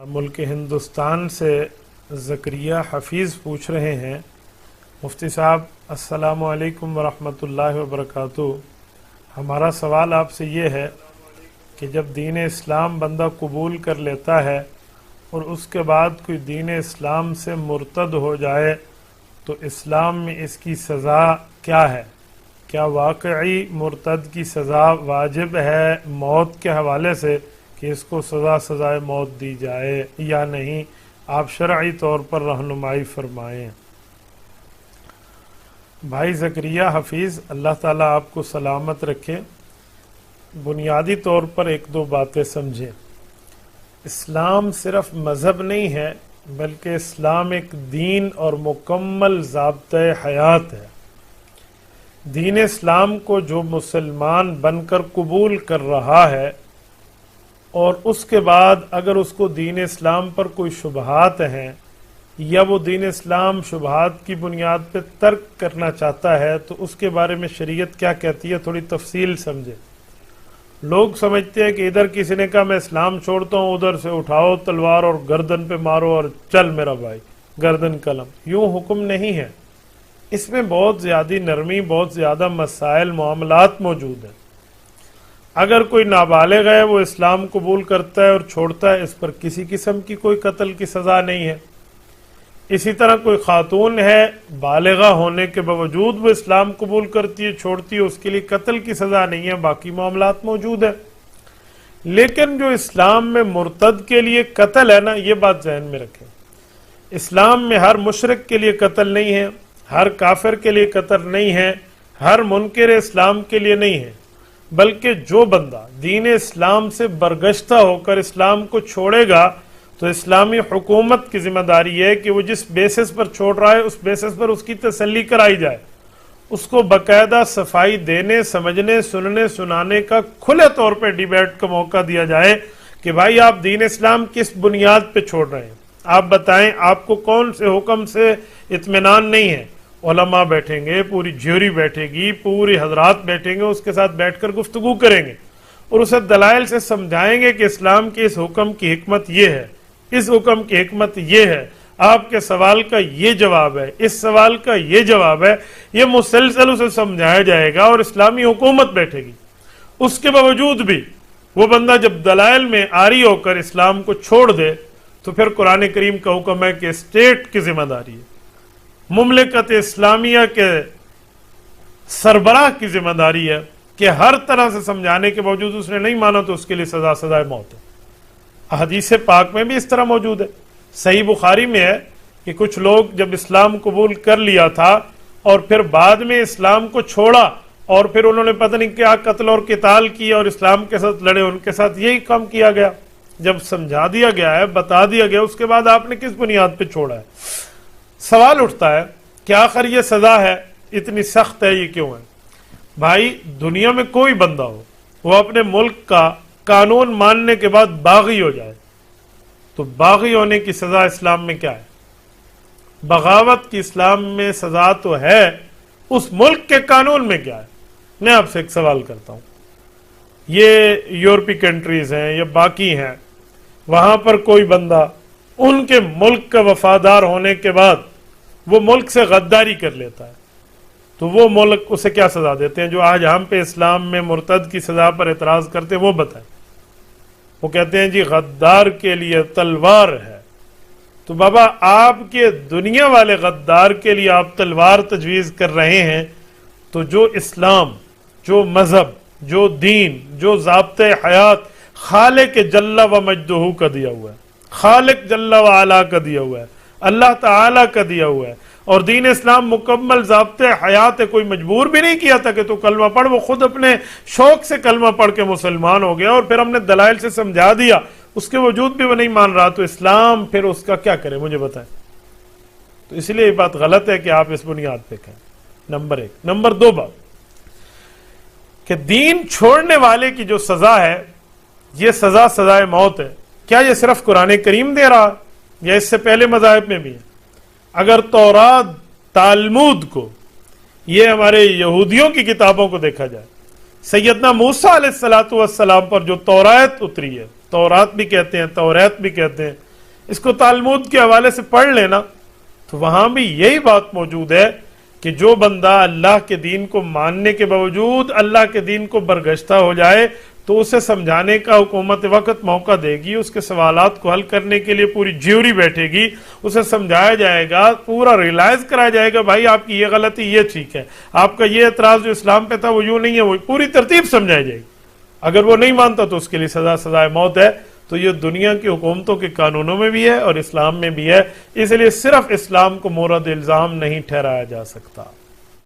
ملک ہندوستان سے زکریہ حفیظ پوچھ رہے ہیں، مفتی صاحب السلام علیکم ورحمۃ اللہ وبرکاتہ۔ ہمارا سوال آپ سے یہ ہے کہ جب دین اسلام بندہ قبول کر لیتا ہے اور اس کے بعد کوئی دین اسلام سے مرتد ہو جائے تو اسلام میں اس کی سزا کیا ہے؟ کیا واقعی مرتد کی سزا واجب ہے موت کے حوالے سے کہ اس کو سزائے موت دی جائے یا نہیں؟ آپ شرعی طور پر رہنمائی فرمائیں۔ بھائی زکریہ حفیظ، اللہ تعالیٰ آپ کو سلامت رکھے۔ بنیادی طور پر ایک دو باتیں سمجھیں۔ اسلام صرف مذہب نہیں ہے بلکہ اسلام ایک دین اور مکمل ضابطۂ حیات ہے۔ دین اسلام کو جو مسلمان بن کر قبول کر رہا ہے اور اس کے بعد اگر اس کو دین اسلام پر کوئی شبہات ہیں یا وہ دین اسلام شبہات کی بنیاد پہ ترک کرنا چاہتا ہے تو اس کے بارے میں شریعت کیا کہتی ہے، تھوڑی تفصیل سمجھے۔ لوگ سمجھتے ہیں کہ ادھر کسی نے کہا میں اسلام چھوڑتا ہوں، ادھر سے اٹھاؤ تلوار اور گردن پہ مارو اور چل میرا بھائی گردن قلم۔ یوں حکم نہیں ہے، اس میں بہت زیادہ نرمی، بہت زیادہ مسائل معاملات موجود ہیں۔ اگر کوئی نابالغ ہے وہ اسلام قبول کرتا ہے اور چھوڑتا ہے، اس پر کسی قسم کی کوئی قتل کی سزا نہیں ہے۔ اسی طرح کوئی خاتون ہے بالغہ ہونے کے باوجود وہ اسلام قبول کرتی ہے چھوڑتی ہے، اس کے لیے قتل کی سزا نہیں ہے، باقی معاملات موجود ہیں۔ لیکن جو اسلام میں مرتد کے لیے قتل ہے نا، یہ بات ذہن میں رکھیں، اسلام میں ہر مشرک کے لیے قتل نہیں ہے، ہر کافر کے لیے قتل نہیں ہے، ہر منکر اسلام کے لیے نہیں ہے، بلکہ جو بندہ دین اسلام سے برگشتہ ہو کر اسلام کو چھوڑے گا تو اسلامی حکومت کی ذمہ داری ہے کہ وہ جس بیسس پر چھوڑ رہا ہے اس بیسس پر اس کی تسلی کرائی جائے، اس کو باقاعدہ صفائی دینے، سمجھنے، سننے، سنانے کا کھلے طور پہ ڈیبیٹ کا موقع دیا جائے کہ بھائی آپ دین اسلام کس بنیاد پہ چھوڑ رہے ہیں، آپ بتائیں آپ کو کون سے حکم سے اطمینان نہیں ہے۔ علماء بیٹھیں گے، پوری جیوری بیٹھے گی، پوری حضرات بیٹھیں گے، اس کے ساتھ بیٹھ کر گفتگو کریں گے اور اسے دلائل سے سمجھائیں گے کہ اسلام کے اس حکم کی حکمت یہ ہے، اس حکم کی حکمت یہ ہے، آپ کے سوال کا یہ جواب ہے، اس سوال کا یہ جواب ہے، یہ مسلسل اسے سمجھایا جائے گا اور اسلامی حکومت بیٹھے گی۔ اس کے باوجود بھی وہ بندہ جب دلائل میں عاری ہو کر اسلام کو چھوڑ دے تو پھر قرآن کریم کا حکم ہے کہ اسٹیٹ کی ذمہ داری ہے، مملکت اسلامیہ کے سربراہ کی ذمہ داری ہے کہ ہر طرح سے سمجھانے کے باوجود اس نے نہیں مانا تو اس کے لیے سزائے موت ہے۔ حدیث پاک میں بھی اس طرح موجود ہے، صحیح بخاری میں ہے کہ کچھ لوگ جب اسلام قبول کر لیا تھا اور پھر بعد میں اسلام کو چھوڑا اور پھر انہوں نے پتہ نہیں کیا قتل اور قتال کیا اور اسلام کے ساتھ لڑے، ان کے ساتھ یہی کام کیا گیا۔ جب سمجھا دیا گیا ہے، بتا دیا گیا، اس کے بعد آپ نے کس بنیاد پہ چھوڑا ہے؟ سوال اٹھتا ہے کہ آخر یہ سزا ہے اتنی سخت ہے، یہ کیوں ہے؟ بھائی دنیا میں کوئی بندہ ہو وہ اپنے ملک کا قانون ماننے کے بعد باغی ہو جائے تو باغی ہونے کی سزا اسلام میں کیا ہے؟ بغاوت کی اسلام میں سزا تو ہے، اس ملک کے قانون میں کیا ہے؟ میں آپ سے ایک سوال کرتا ہوں، یہ یورپی کنٹریز ہیں یا باقی ہیں، وہاں پر کوئی بندہ ان کے ملک کا وفادار ہونے کے بعد وہ ملک سے غداری کر لیتا ہے تو وہ ملک اسے کیا سزا دیتے ہیں؟ جو آج ہم پہ اسلام میں مرتد کی سزا پر اعتراض کرتے ہیں وہ بتائیں۔ وہ کہتے ہیں جی غدار کے لیے تلوار ہے۔ تو بابا آپ کے دنیا والے غدار کے لیے آپ تلوار تجویز کر رہے ہیں تو جو اسلام، جو مذہب، جو دین، جو ضابطۂ حیات خالق جل و مجدہ کا دیا ہوا ہے، خالق جل و علا کا دیا ہوا ہے، اللہ تعالی کا دیا ہوا ہے، اور دین اسلام مکمل ضابطۂ حیات ہے، کوئی مجبور بھی نہیں کیا تھا کہ تو کلمہ پڑھ، وہ خود اپنے شوق سے کلمہ پڑھ کے مسلمان ہو گیا اور پھر ہم نے دلائل سے سمجھا دیا، اس کے وجود بھی وہ نہیں مان رہا تو اسلام پھر اس کا کیا کرے؟ مجھے بتائیں۔ تو اس لیے یہ بات غلط ہے کہ آپ اس بنیاد پہ کہیں، نمبر ایک۔ نمبر دو بات کہ دین چھوڑنے والے کی جو سزا ہے یہ سزائے موت ہے، کیا یہ صرف قرآن کریم دے رہا یا اس سے پہلے مذاہب میں بھی ہے؟ اگر تورات، تالمود کو، یہ ہمارے یہودیوں کی کتابوں کو دیکھا جائے، سیدنا موسیٰ علیہ السلام پر جو تورات اتری ہے، تورات بھی کہتے ہیں، توریت بھی کہتے ہیں، اس کو تالمود کے حوالے سے پڑھ لینا تو وہاں بھی یہی بات موجود ہے کہ جو بندہ اللہ کے دین کو ماننے کے باوجود اللہ کے دین کو برگشتہ ہو جائے تو اسے سمجھانے کا حکومت وقت موقع دے گی، اس کے سوالات کو حل کرنے کے لیے پوری جیوری بیٹھے گی، اسے سمجھایا جائے گا، پورا ریلائز کرایا جائے گا بھائی آپ کی یہ غلطی یہ ٹھیک ہے، آپ کا یہ اعتراض جو اسلام پہ تھا وہ یوں نہیں ہے، وہ پوری ترتیب سمجھائی جائے گی۔ اگر وہ نہیں مانتا تو اس کے لیے سزائے موت ہے۔ تو یہ دنیا کی حکومتوں کے قانونوں میں بھی ہے اور اسلام میں بھی ہے، اس لیے صرف اسلام کو مورد الزام نہیں ٹھہرایا جا سکتا۔